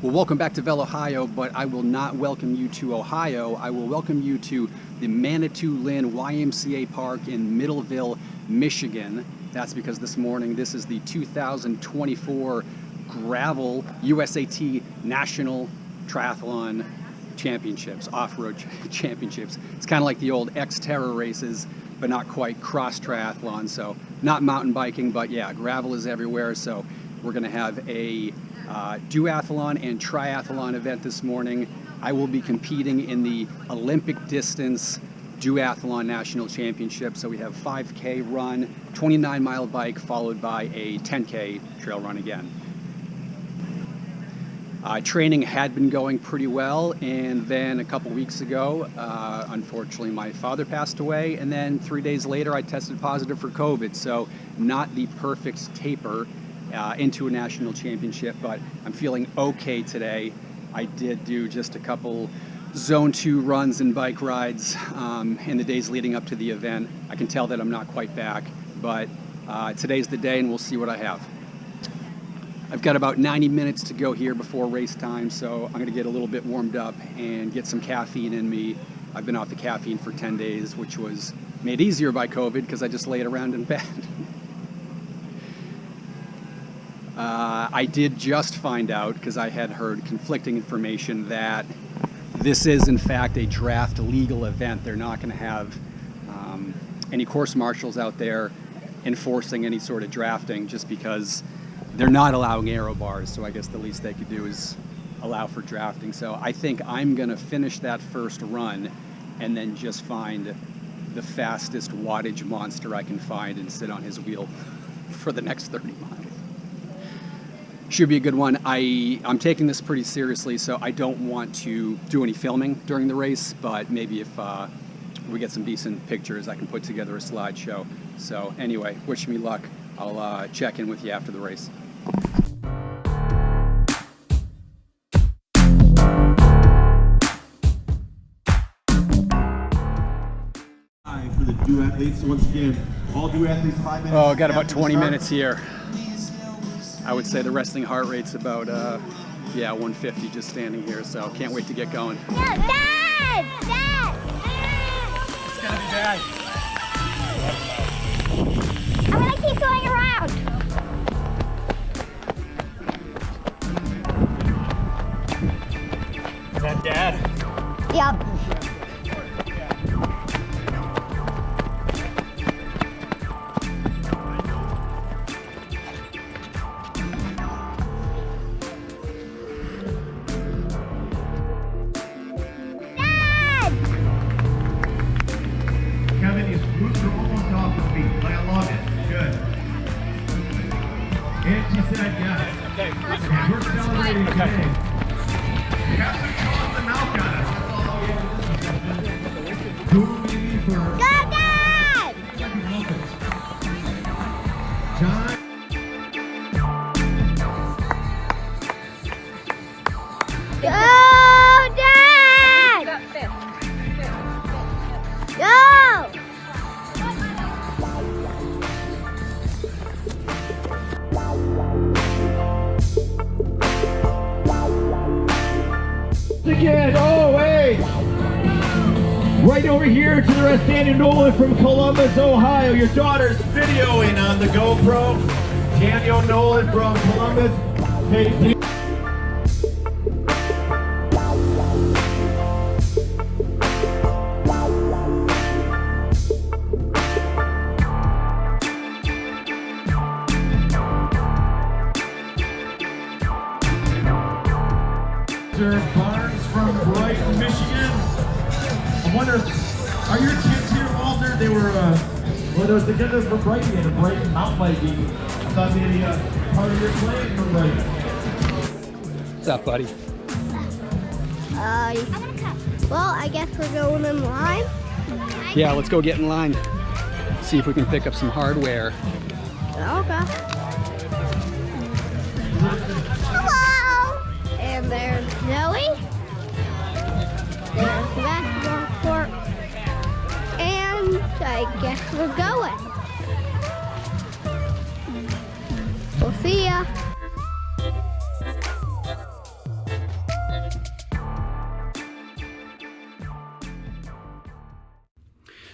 Well, welcome back to Vel Ohio, but I will not welcome you to Ohio. I will welcome you to the Manitou Lynn YMCA Park in Middleville, Michigan. That's because this morning, this is the 2024 Gravel USAT National Triathlon Championships, off-road championships. It's kind of like the old Xterra races, but not quite cross triathlon. So not mountain biking, but yeah, gravel is everywhere. So we're gonna have a duathlon and triathlon event this morning. I will be competing in the Olympic distance duathlon national championship. So we have 5K run, 29-mile bike, followed by a 10K trail run again. Training had been going pretty well, and then a couple weeks ago, unfortunately, my father passed away, and then 3 days later, I tested positive for COVID. So not the perfect taper into a national championship, but I'm feeling okay today. I did do just a couple Zone 2 runs and bike rides in the days leading up to the event. I can tell that I'm not quite back, but today's the day and we'll see what I have. I've got about 90 minutes to go here before race time, so I'm gonna get a little bit warmed up and get some caffeine in me. I've been off the caffeine for 10 days, which was made easier by COVID because I just laid around in bed. I did just find out, because I had heard conflicting information, that this is in fact a draft legal event. They're not going to have any course marshals out there enforcing any sort of drafting, just because they're not allowing aero bars. So I guess the least they could do is allow for drafting. So I think I'm going to finish that first run and then just find the fastest wattage monster I can find and sit on his wheel for the next 30 miles. Should be a good one. I'm taking this pretty seriously, so I don't want to do any filming during the race, but maybe if we get some decent pictures, I can put together a slideshow. So anyway, wish me luck. I'll check in with you after the race. For the duathletes, once again, all duathletes 5 minutes. Oh, I got about 20 minutes here. I would say the resting heart rate's about, 150 just standing here, so can't wait to get going. Dad! Dad! It's gonna be bad. I'm gonna keep going around. Is that Dad? Yep. And she said yes. Okay. And we're celebrating today. We have some cause the mouth on us. That's all we have. Who maybe for Go, Dad! John. Go, Dad! Go! Again, oh wait! Right over here to the rest, Daniel Nolan from Columbus, Ohio. Your daughter's videoing on the GoPro. Daniel Nolan from Columbus. Hey, Barnes from Brighton, Michigan. I wonder, are your kids here, Walter? They were, well, they were together for Brighton and Brighton mountain biking. I thought maybe part of your playing from Brighton. What's up, buddy? Well, I guess we're going in line. Yeah, let's go get in line. See if we can pick up some hardware. Okay. Hello! And there's Zoe. There's the basketball court. And I guess we're going. We'll see ya.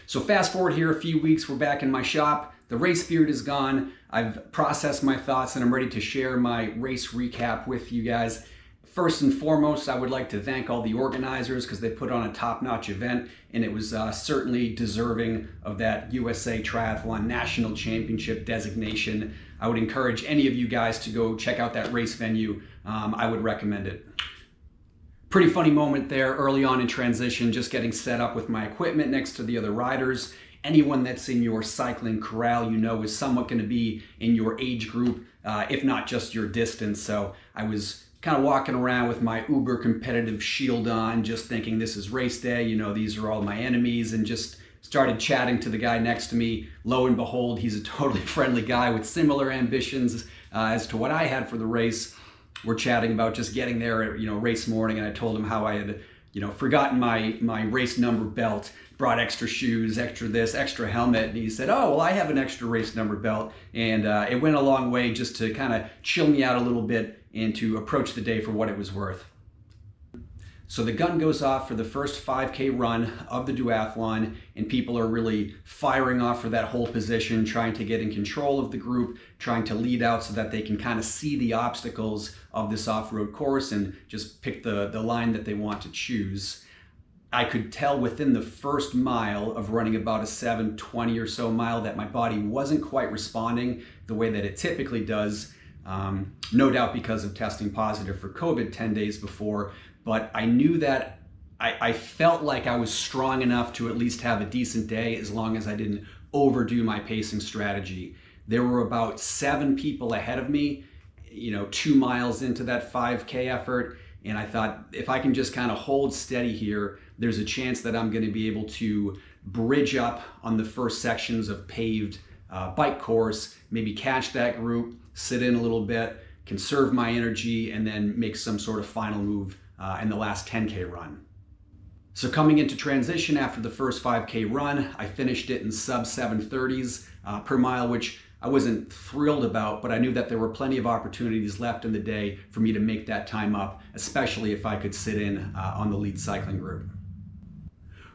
So fast forward here a few weeks, we're back in my shop. The race spirit is gone. I've processed my thoughts and I'm ready to share my race recap with you guys. First and foremost, I would like to thank all the organizers because they put on a top-notch event, and it was certainly deserving of that USA Triathlon National Championship designation. I would encourage any of you guys to go check out that race venue. I would recommend it. Pretty funny moment there early on in transition, just getting set up with my equipment next to the other riders. Anyone that's in your cycling corral, you know, is somewhat going to be in your age group, if not just your distance. So I was kind of walking around with my uber competitive shield on, just thinking this is race day, you know, these are all my enemies, and just started chatting to the guy next to me. Lo and behold, he's a totally friendly guy with similar ambitions as to what I had for the race. We're chatting about just getting there, you know, race morning, and I told him how I had, you know, forgotten my race number belt, brought extra shoes, extra this, extra helmet, and he said, oh, well, I have an extra race number belt, and it went a long way just to kind of chill me out a little bit and to approach the day for what it was worth. So the gun goes off for the first 5K run of the duathlon, and people are really firing off for that whole position, trying to get in control of the group, trying to lead out so that they can kind of see the obstacles of this off-road course and just pick the line that they want to choose. I could tell within the first mile of running about a 7:20 or so mile that my body wasn't quite responding the way that it typically does. No doubt because of testing positive for COVID 10 days before, but I knew that I felt like I was strong enough to at least have a decent day as long as I didn't overdo my pacing strategy. There were about 7 people ahead of me, you know, 2 miles into that 5K effort, and I thought if I can just kind of hold steady here, there's a chance that I'm going to be able to bridge up on the first sections of paved bike course, maybe catch that group, sit in a little bit, conserve my energy, and then make some sort of final move in the last 10K run. So coming into transition after the first 5K run, I finished it in sub 7:30s per mile, which I wasn't thrilled about, but I knew that there were plenty of opportunities left in the day for me to make that time up, especially if I could sit in on the lead cycling group.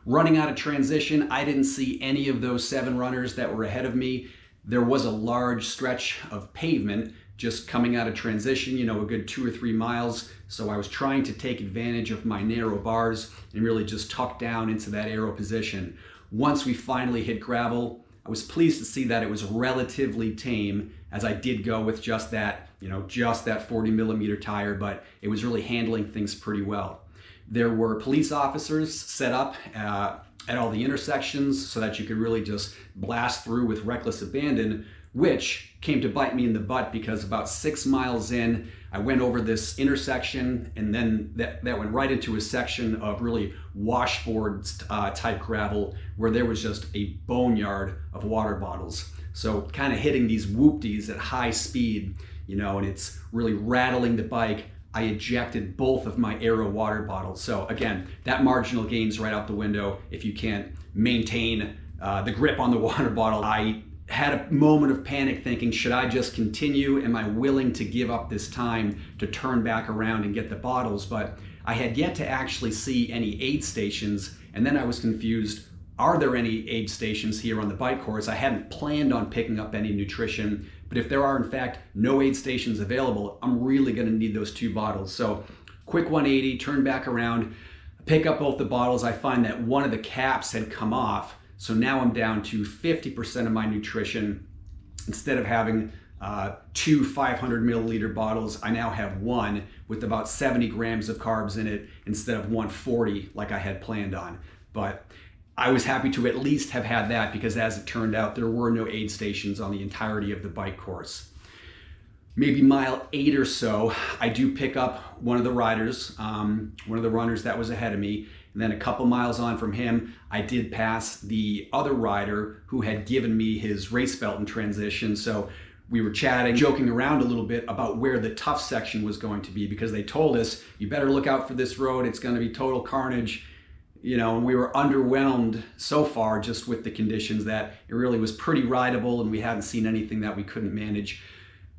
Running out of transition, I didn't see any of those 7 runners that were ahead of me. There was a large stretch of pavement just coming out of transition, you know, a good 2 or 3 miles. So I was trying to take advantage of my narrow bars and really just tuck down into that aero position. Once we finally hit gravel, I was pleased to see that it was relatively tame, as I did go with just that, you know, just that 40mm tire, but it was really handling things pretty well. There were police officers set up at all the intersections so that you could really just blast through with reckless abandon, which came to bite me in the butt because about 6 miles in, I went over this intersection, and then that went right into a section of really washboard type gravel where there was just a boneyard of water bottles. So kind of hitting these whoopties at high speed, you know, and it's really rattling the bike. I ejected both of my Aero water bottles. So again, that marginal gain's right out the window if you can't maintain the grip on the water bottle. I had a moment of panic thinking, should I just continue? Am I willing to give up this time to turn back around and get the bottles? But I had yet to actually see any aid stations, and then I was confused. Are there any aid stations here on the bike course? I hadn't planned on picking up any nutrition, but if there are in fact no aid stations available, I'm really gonna need those 2 bottles. So quick 180, turn back around, pick up both the bottles. I find that one of the caps had come off, so now I'm down to 50% of my nutrition. Instead of having 2 500ml bottles, I now have 1 with about 70 grams of carbs in it instead of 140 like I had planned on. But I was happy to at least have had that because as it turned out, there were no aid stations on the entirety of the bike course. Maybe mile 8 or so, I do pick up one of the riders, one of the runners that was ahead of me. And then a couple miles on from him, I did pass the other rider who had given me his race belt in transition. So we were chatting, joking around a little bit about where the tough section was going to be because they told us, you better look out for this road. It's going to be total carnage. You know, and we were underwhelmed so far just with the conditions that it really was pretty rideable and we hadn't seen anything that we couldn't manage.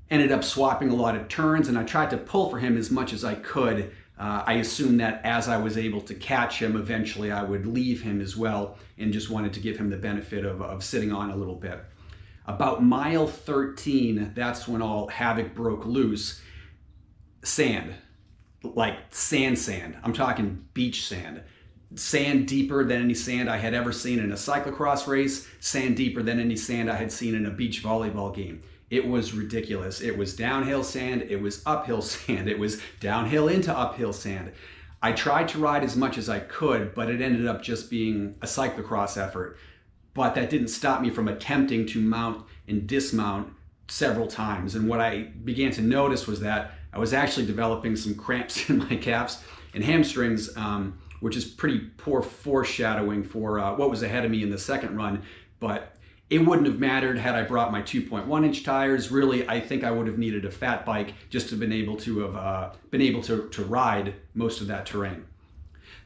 Ended up swapping a lot of turns, and I tried to pull for him as much as I could I assumed that as I was able to catch him, eventually I would leave him as well, and just wanted to give him the benefit of sitting on a little bit. About mile 13, that's when all havoc broke loose. Sand, like sand. I'm talking beach sand. Sand deeper than any sand I had ever seen in a cyclocross race, sand deeper than any sand I had seen in a beach volleyball game. It was ridiculous. It was downhill sand, it was uphill sand, it was downhill into uphill sand. I tried to ride as much as I could, but it ended up just being a cyclocross effort. But that didn't stop me from attempting to mount and dismount several times. And what I began to notice was that I was actually developing some cramps in my calves and hamstrings, which is pretty poor foreshadowing for what was ahead of me in the second run. But it wouldn't have mattered had I brought my 2.1-inch tires. Really, I think I would have needed a fat bike just to have been able to ride most of that terrain.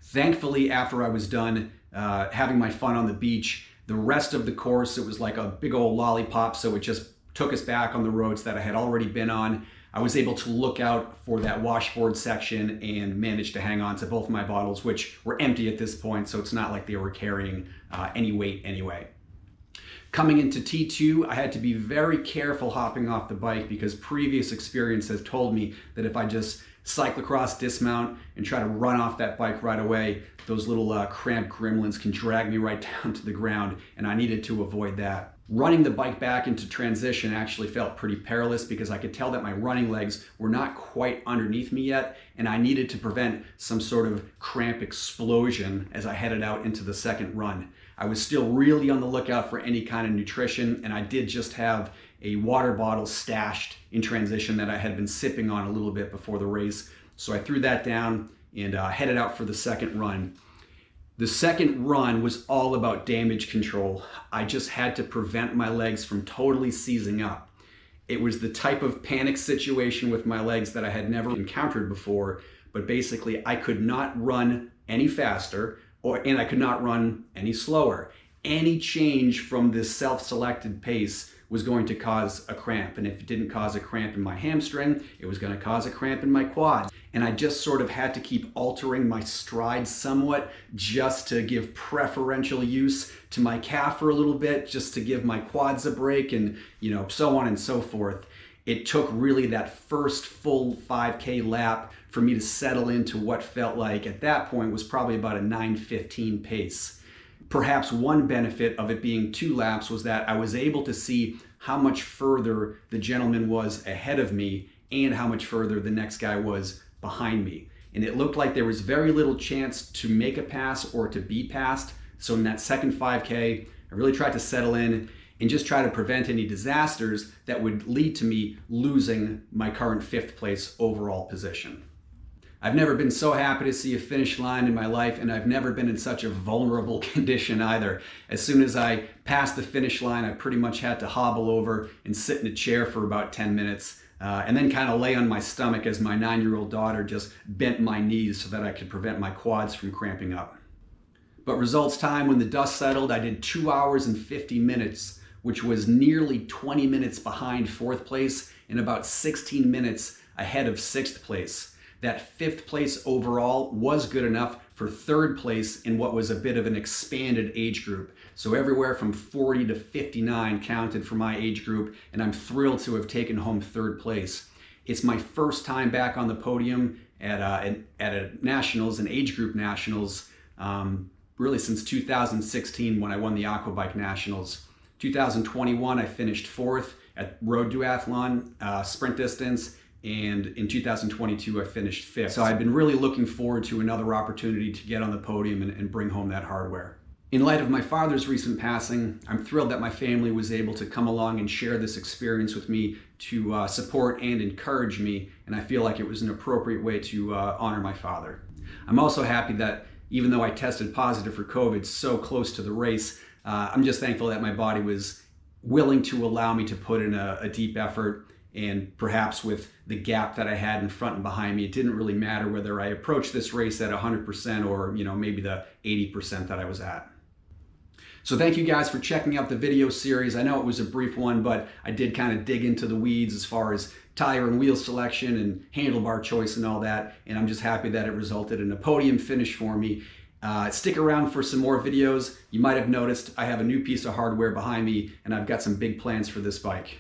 Thankfully, after I was done having my fun on the beach, the rest of the course, it was like a big old lollipop, so it just took us back on the roads that I had already been on. I was able to look out for that washboard section and managed to hang on to both my bottles, which were empty at this point, so it's not like they were carrying any weight anyway. Coming into T2, I had to be very careful hopping off the bike because previous experience has told me that if I just cyclocross, dismount, and try to run off that bike right away, those little cramped gremlins can drag me right down to the ground, and I needed to avoid that. Running the bike back into transition actually felt pretty perilous because I could tell that my running legs were not quite underneath me yet, and I needed to prevent some sort of cramp explosion as I headed out into the second run. I was still really on the lookout for any kind of nutrition, and I did just have a water bottle stashed in transition that I had been sipping on a little bit before the race. So I threw that down and headed out for the second run. The second run was all about damage control. I just had to prevent my legs from totally seizing up. It was the type of panic situation with my legs that I had never encountered before, but basically I could not run any faster and I could not run any slower. Any change from this self-selected pace was going to cause a cramp, and if it didn't cause a cramp in my hamstring, it was going to cause a cramp in my quads. And I just sort of had to keep altering my stride somewhat just to give preferential use to my calf for a little bit, just to give my quads a break, and so on and so forth. It took really that first full 5K lap for me to settle into what felt like at that point was probably about a 9:15 pace. Perhaps one benefit of it being 2 laps was that I was able to see how much further the gentleman was ahead of me and how much further the next guy was behind me. And it looked like there was very little chance to make a pass or to be passed. So in that second 5K, I really tried to settle in and just try to prevent any disasters that would lead to me losing my current 5th place overall position. I've never been so happy to see a finish line in my life, and I've never been in such a vulnerable condition either. As soon as I passed the finish line, I pretty much had to hobble over and sit in a chair for about 10 minutes, and then kind of lay on my stomach as my 9-year-old daughter just bent my knees so that I could prevent my quads from cramping up. But results time, when the dust settled, I did 2 hours and 50 minutes, which was nearly 20 minutes behind 4th place and about 16 minutes ahead of 6th place. That 5th place overall was good enough for 3rd place in what was a bit of an expanded age group. So everywhere from 40 to 59 counted for my age group, and I'm thrilled to have taken home 3rd place. It's my first time back on the podium at a nationals, an age group nationals, really since 2016 when I won the Aquabike Nationals. 2021, I finished 4th at Road Duathlon, sprint distance, and in 2022 I finished 5th. So I've been really looking forward to another opportunity to get on the podium and bring home that hardware. In light of my father's recent passing, I'm thrilled that my family was able to come along and share this experience with me to support and encourage me, and I feel like it was an appropriate way to honor my father. I'm also happy that even though I tested positive for COVID so close to the race, I'm just thankful that my body was willing to allow me to put in a deep effort. And perhaps with the gap that I had in front and behind me, it didn't really matter whether I approached this race at 100% or maybe the 80% that I was at. So thank you guys for checking out the video series. I know it was a brief one, but I did kind of dig into the weeds as far as tire and wheel selection and handlebar choice and all that. And I'm just happy that it resulted in a podium finish for me. Stick around for some more videos. You might have noticed I have a new piece of hardware behind me, and I've got some big plans for this bike.